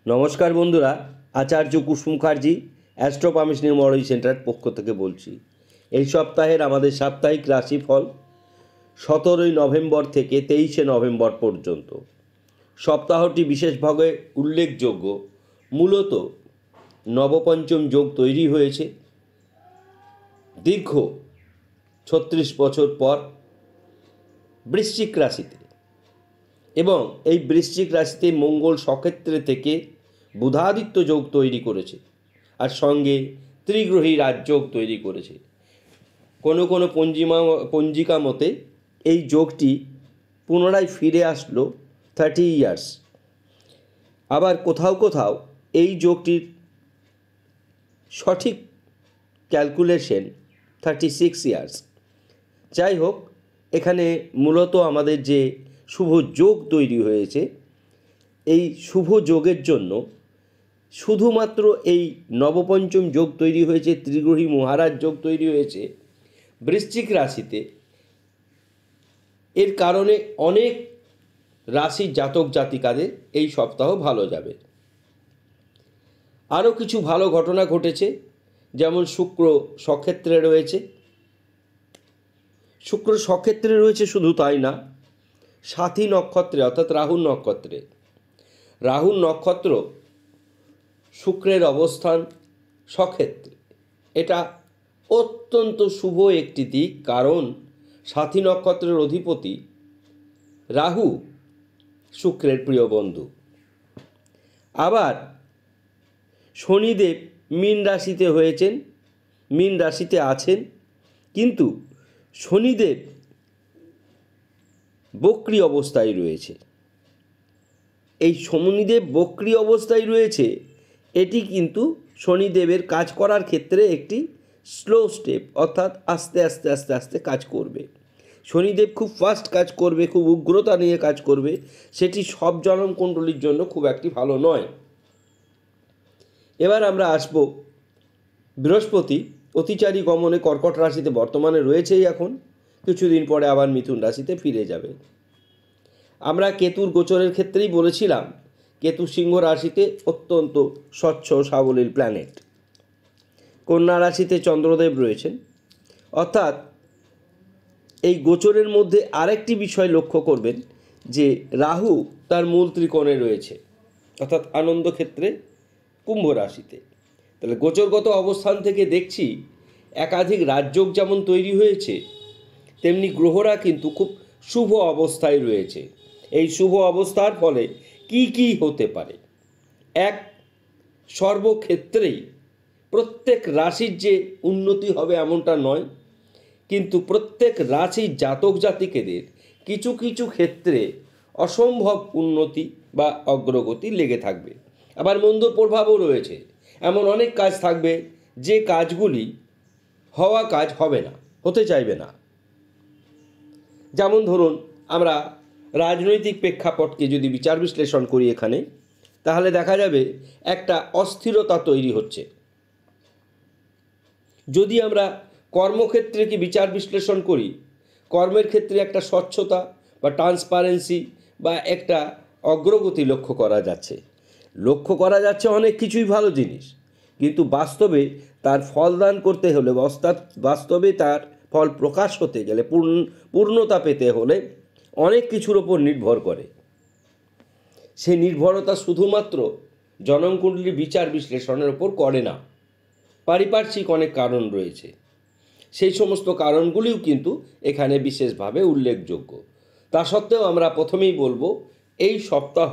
নমস্কার বন্ধুরা, আচার্য কুসুম মুখার্জি অ্যাস্ট্রোপামিশ নিউমোলজি সেন্টার পক্ষ থেকে বলছি। এই সপ্তাহের আমাদের সাপ্তাহিক রাশিফল 17 নভেম্বর থেকে 23 নভেম্বর পর্যন্ত। সপ্তাহটি বিশেষভাবে উল্লেখযোগ্য। মূলত নবপঞ্চম যোগ তৈরি হয়েছে দীর্ঘ 36 বছর পর বৃশ্চিক রাশিতে, এবং এই বৃশ্চিক রাশিতে মঙ্গল সক্ষেত্রে থেকে বুধাদিত্য যোগ তৈরি করেছে, আর সঙ্গে ত্রিগ্রহী রাজযোগ তৈরি করেছে। কোনো কোনো পঞ্জিকা মতে এই যোগটি পুনরায় ফিরে আসলো 30 ইয়ার্স। আবার কোথাও কোথাও এই যোগটির সঠিক ক্যালকুলেশন 36 ইয়ার্স। যাই হোক, এখানে মূলত আমাদের যে শুভ যোগ তৈরি হয়েছে, এই শুভ যোগের জন্য শুধুমাত্র এই নবপঞ্চম যোগ তৈরি হয়েছে, ত্রিগ্রহী মহারাজ যোগ তৈরি হয়েছে বৃশ্চিক রাশিতে। এর কারণে অনেক রাশির জাতক জাতিকাদের এই সপ্তাহ ভালো যাবে। আরও কিছু ভালো ঘটনা ঘটেছে, যেমন শুক্র সক্ষেত্রে রয়েছে। শুক্র সক্ষেত্রে রয়েছে শুধু তাই না, সাথী নক্ষত্রে অর্থাৎ রাহুর নক্ষত্রে। রাহুর নক্ষত্র শুক্রের অবস্থান সক্ষেত্রে, এটা অত্যন্ত শুভ একটি দিক, কারণ সাথী নক্ষত্রের অধিপতি রাহু শুক্রের প্রিয় বন্ধু। আবার শনিদেব মীন রাশিতে হয়েছেন, মীন রাশিতে আছেন, কিন্তু শনিদেব বক্রী অবস্থায় রয়েছে। এই শনিদেব বক্রী অবস্থায় রয়েছে, এটি কিন্তু শনিদেবের কাজ করার ক্ষেত্রে একটি স্লো স্টেপ, অর্থাৎ আস্তে আস্তে আস্তে আস্তে কাজ করবে। শনিদেব খুব ফাস্ট কাজ করবে, খুব উগ্রতা নিয়ে কাজ করবে, সেটি সব জন্মকুণ্ডলীর জন্য খুব একটি ভালো নয়। এবার আমরা আসব বৃহস্পতি অতিচারী গমনে কর্কট রাশিতে বর্তমানে রয়েছেই, এখন কিছুদিন পরে আবার মিথুন রাশিতে ফিরে যাবে। আমরা কেতুর গোচরের ক্ষেত্রেই বলেছিলাম, কেতু সিংহ রাশিতে অত্যন্ত স্বচ্ছ সাবলীল প্ল্যানেট। কন্যা রাশিতে চন্দ্রদেব রয়েছেন, অর্থাৎ এই গোচরের মধ্যে আরেকটি বিষয় লক্ষ্য করবেন যে রাহু তার মূল ত্রিকোণে রয়েছে, অর্থাৎ আনন্দ ক্ষেত্রে কুম্ভ রাশিতে। তাহলে গোচরগত অবস্থান থেকে দেখছি একাধিক রাজযোগ যেমন তৈরি হয়েছে, তেমনি গ্রহরা কিন্তু খুব শুভ অবস্থায় রয়েছে। এই শুভ অবস্থার ফলে কি কি হতে পারে? এক, সর্বক্ষেত্রেই প্রত্যেক রাশির যে উন্নতি হবে এমনটা নয়, কিন্তু প্রত্যেক রাশির জাতক জাতিকেদের কিছু কিছু ক্ষেত্রে অসম্ভব উন্নতি বা অগ্রগতি লেগে থাকবে। আবার মন্দ প্রভাবও রয়েছে, এমন অনেক কাজ থাকবে যে কাজগুলি হওয়া কাজ হবে না, হতে চাইবে না। যেমন ধরুন, আমরা রাজনৈতিক প্রেক্ষাপটকে যদি বিচার বিশ্লেষণ করি এখানে, তাহলে দেখা যাবে একটা অস্থিরতা তৈরি হচ্ছে। যদি আমরা কর্মক্ষেত্রে কি বিচার বিশ্লেষণ করি, কর্মের ক্ষেত্রে একটা স্বচ্ছতা বা ট্রান্সপারেন্সি বা একটা অগ্রগতি লক্ষ্য করা যাচ্ছে অনেক কিছুই ভালো জিনিস, কিন্তু বাস্তবে তার ফলদান করতে হলে, বাস্তবে তার ফল প্রকাশ হতে গেলে, পূর্ণতা পেতে হলে অনেক কিছুর ওপর নির্ভর করে। সেই নির্ভরতা শুধুমাত্র জন্মকুণ্ডলী বিচার বিশ্লেষণের ওপর করে না, পারিপার্শ্বিক অনেক কারণ রয়েছে। সেই সমস্ত কারণগুলিও কিন্তু এখানে বিশেষভাবে উল্লেখযোগ্য। তা সত্ত্বেও আমরা প্রথমেই বলবো, এই সপ্তাহ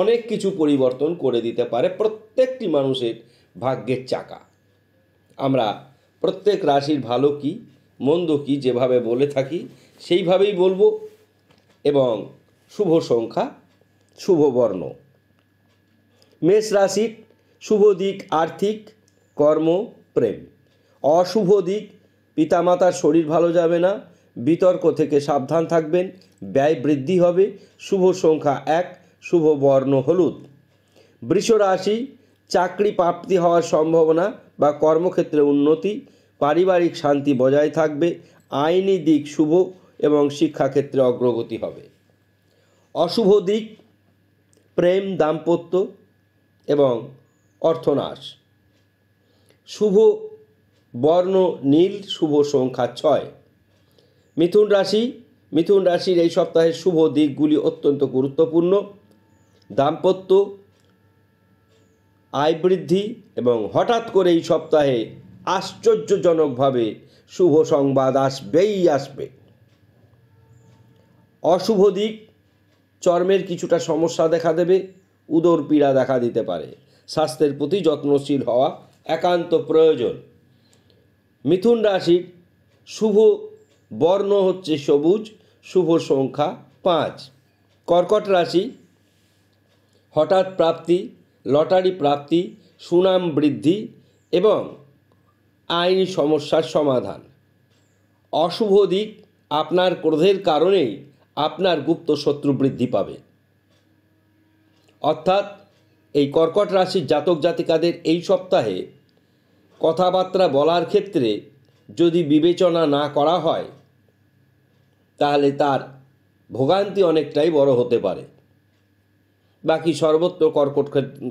অনেক কিছু পরিবর্তন করে দিতে পারে প্রত্যেকটি মানুষের ভাগ্যের চাকা। আমরা প্রত্যেক রাশির ভালো কি মন্দ কি যেভাবে বলে থাকি সেইভাবেই বলবো। এবং শুভ সংখ্যা, শুভ বর্ণ। মেষ রাশির শুভ দিক আর্থিক, কর্ম, প্রেম। অশুভ দিক পিতামাতার শরীর ভালো যাবে না, বিতর্ক থেকে সাবধান থাকবেন, ব্যয় বৃদ্ধি হবে। শুভ সংখ্যা 1, শুভ বর্ণ হলুদ। বৃষ রাশি চাকরি প্রাপ্তি হওয়ার সম্ভাবনা বা কর্মক্ষেত্রে উন্নতি, পারিবারিক শান্তি বজায় থাকবে, আইনি দিক শুভ এবং শিক্ষাক্ষেত্রে অগ্রগতি হবে। অশুভ দিক প্রেম, দাম্পত্য এবং অর্থনাশ। শুভ বর্ণ নীল, শুভ সংখ্যা 6। মিথুন রাশির এই সপ্তাহের শুভ দিকগুলি অত্যন্ত গুরুত্বপূর্ণ। দাম্পত্য, আয় বৃদ্ধি এবং হঠাৎ করে এই সপ্তাহে আশ্চর্যজনকভাবে শুভ সংবাদ আসবে। অশুভ দিক, চর্মের কিছুটা সমস্যা দেখা দেবে, উদর পীড়া দেখা দিতে পারে। স্বাস্থ্যের প্রতি যত্নশীল হওয়া একান্ত প্রয়োজন। মিথুন রাশির শুভ বর্ণ হচ্ছে সবুজ, শুভ সংখ্যা 5। কর্কট রাশি, হঠাৎ প্রাপ্তি, লটারি প্রাপ্তি, সুনাম বৃদ্ধি এবং আইনি সমস্যার সমাধান। অশুভ দিক, আপনার ক্রোধের কারণেই আপনার গুপ্ত শত্রু বৃদ্ধি পাবে। অর্থাৎ এই কর্কট রাশির জাতক জাতিকাদের এই সপ্তাহে কথাবার্তা বলার ক্ষেত্রে যদি বিবেচনা না করা হয় তাহলে তার ভোগান্তি অনেকটাই বড় হতে পারে। বাকি সর্বত্র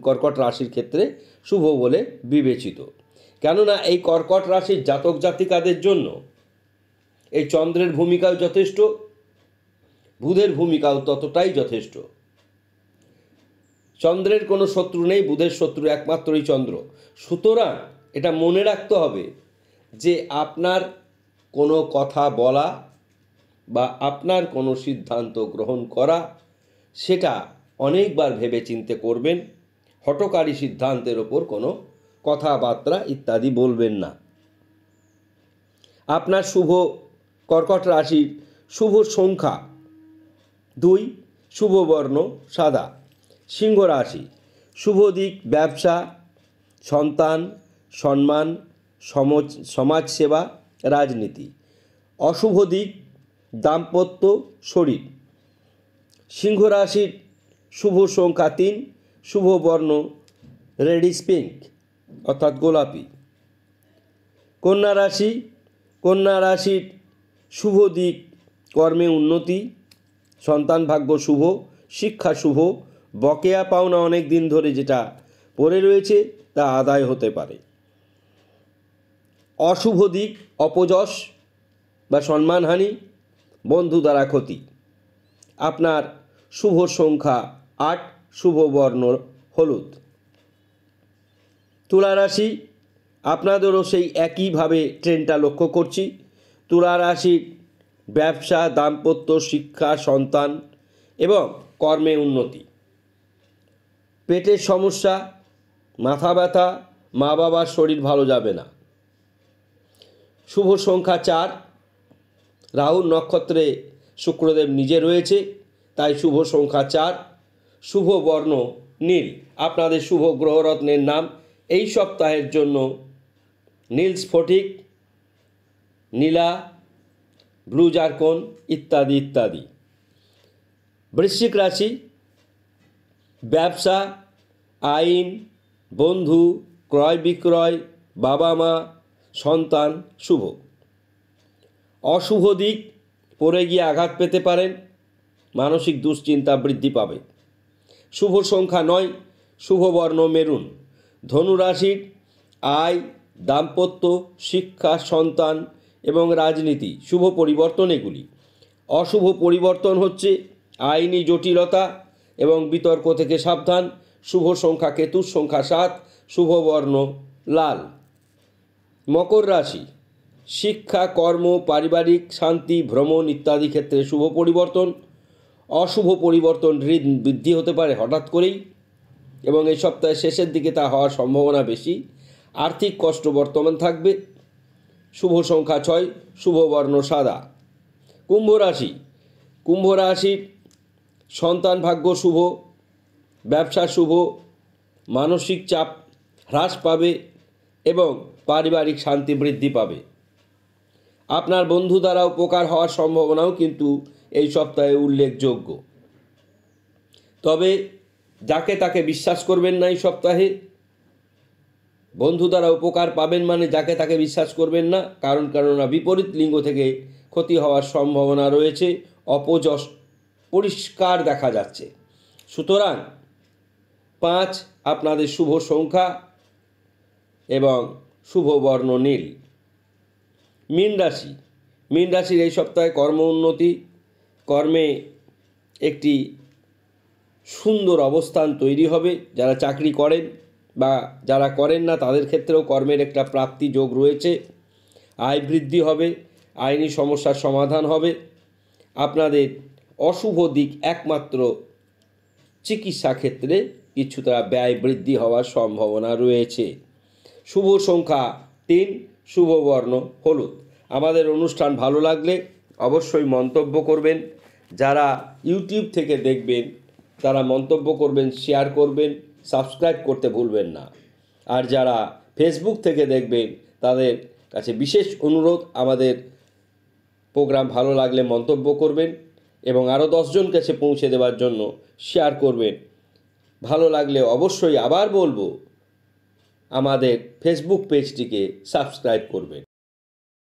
কর্কট রাশির ক্ষেত্রে শুভ বলে বিবেচিত। কেননা এই কর্কট রাশির জাতক জাতিকাদের জন্য এই চন্দ্রের ভূমিকাও যথেষ্ট, বুধের ভূমিকাও ততটাই যথেষ্ট। চন্দ্রের কোনো শত্রু নেই, বুধের শত্রু একমাত্রই চন্দ্র। সুতরাং এটা মনে রাখতে হবে যে আপনার কোনো কথা বলা বা আপনার কোনো সিদ্ধান্ত গ্রহণ করা সেটা অনেকবার ভেবে চিন্তে করবেন। হঠকারী সিদ্ধান্তের ওপর কোনো কথাবার্তা ইত্যাদি বলবেন না। আপনার শুভ কর্কট রাশির শুভ সংখ্যা 2, শুভ বর্ণ সাদা। সিংহ রাশি, শুভ দিক ব্যবসা, সন্তান, সম্মান, সমাজসেবা, রাজনীতি। অশুভ দিক দাম্পত্য, শরীর। সিংহ রাশির শুভ সংখ্যা 3, শুভ বর্ণ রেডিশ পিঙ্ক অর্থাৎ গোলাপি। কন্যা রাশির শুভ দিক কর্মে উন্নতি, সন্তান ভাগ্য শুভ, শিক্ষা শুভ, বকেয়া পাওনা অনেক দিন ধরে যেটা পড়ে রয়েছে তা আদায় হতে পারে। অশুভ দিক অপযশ বা সম্মানহানি, বন্ধু দ্বারা ক্ষতি। আপনার শুভ সংখ্যা 8, শুভ বর্ণ হলুদ। তুলা রাশি, আপনাদেরও সেই একইভাবে ট্রেন্ডটা লক্ষ্য করছি। তুলা রাশির ব্যবসা, দাম্পত্য, শিক্ষা, সন্তান এবং কর্মে উন্নতি। পেটের সমস্যা, মাথা ব্যথা, মা বাবার শরীর ভালো যাবে না। শুভ সংখ্যা 4, রাহুর নক্ষত্রে শুক্রদেব নিজে রয়েছে, তাই শুভ সংখ্যা 4, শুভ বর্ণ নীল। আপনাদের শুভ গ্রহরত্নের নাম এই সপ্তাহের জন্য নীল স্ফটিক, নীলা, ব্লু জারকন ইত্যাদি ইত্যাদি। বৃশ্চিক রাশি, ব্যবসা, আইন, বন্ধু, ক্রয় বিক্রয়, বাবা মা, সন্তান শুভ। অশুভ দিক পড়ে গিয়ে আঘাত পেতে পারেন, মানসিক দুশ্চিন্তা বৃদ্ধি পাবে। শুভ সংখ্যা 9, শুভ বর্ণ মেরুন। ধনু রাশির আয়, দাম্পত্য, শিক্ষা, সন্তান এবং রাজনীতি শুভ পরিবর্তন এগুলি। অশুভ পরিবর্তন হচ্ছে আইনি জটিলতা এবং বিতর্ক থেকে সাবধান। শুভ সংখ্যা কেতুর সংখ্যা 7, শুভ বর্ণ লাল। মকর রাশি, শিক্ষা, কর্ম, পারিবারিক শান্তি, ভ্রমণ ইত্যাদি ক্ষেত্রে শুভ পরিবর্তন। অশুভ পরিবর্তন ঋণ বৃদ্ধি হতে পারে হঠাৎ করেই এবং এই সপ্তাহের শেষের দিকে তা হওয়ার সম্ভাবনা বেশি। আর্থিক কষ্ট বর্তমান থাকবে। শুভ সংখ্যা 6, শুভ বর্ণ সাদা। কুম্ভ রাশির সন্তান ভাগ্য শুভ, ব্যবসা শুভ, মানসিক চাপ হ্রাস পাবে এবং পারিবারিক শান্তি বৃদ্ধি পাবে। আপনার বন্ধু দ্বারা উপকার হওয়ার সম্ভাবনাও কিন্তু এই সপ্তাহে উল্লেখযোগ্য। তবে যাকে তাকে বিশ্বাস করবেন না এই সপ্তাহে। বন্ধু দ্বারা উপকার পাবেন মানে যাকে তাকে বিশ্বাস করবেন না, কেননা বিপরীত লিঙ্গ থেকে ক্ষতি হওয়ার সম্ভাবনা রয়েছে। অপযশ পরিষ্কার দেখা যাচ্ছে। সুতরাং 5 আপনাদের শুভ সংখ্যা এবং শুভ বর্ণ নীল। মীন রাশি, মীন রাশির এই সপ্তাহে কর্ম উন্নতি, কর্মে একটি সুন্দর অবস্থান তৈরি হবে। যারা চাকরি করেন বা যারা করেন না তাদের ক্ষেত্রেও কর্মের একটা প্রাপ্তি যোগ রয়েছে। আয় বৃদ্ধি হবে, আইনি সমস্যার সমাধান হবে। আপনাদের অশুভ দিক একমাত্র চিকিৎসা ক্ষেত্রে কিছুটা ব্যয় বৃদ্ধি হওয়ার সম্ভাবনা রয়েছে। শুভ সংখ্যা 3, শুভ বর্ণ হলুদ। আমাদের অনুষ্ঠান ভালো লাগলে অবশ্যই মন্তব্য করবেন। যারা ইউটিউব থেকে দেখবেন তারা মন্তব্য করবেন, শেয়ার করবেন, সাবস্ক্রাইব করতে ভুলবেন না। আর যারা ফেসবুক থেকে দেখবেন তাদের কাছে বিশেষ অনুরোধ, আমাদের প্রোগ্রাম ভালো লাগলে মন্তব্য করবেন এবং আরও 10 জন কাছে পৌঁছে দেওয়ার জন্য শেয়ার করবেন। ভালো লাগলে অবশ্যই আবার বলবো আমাদের ফেসবুক পেজটিকে সাবস্ক্রাইব করবেন।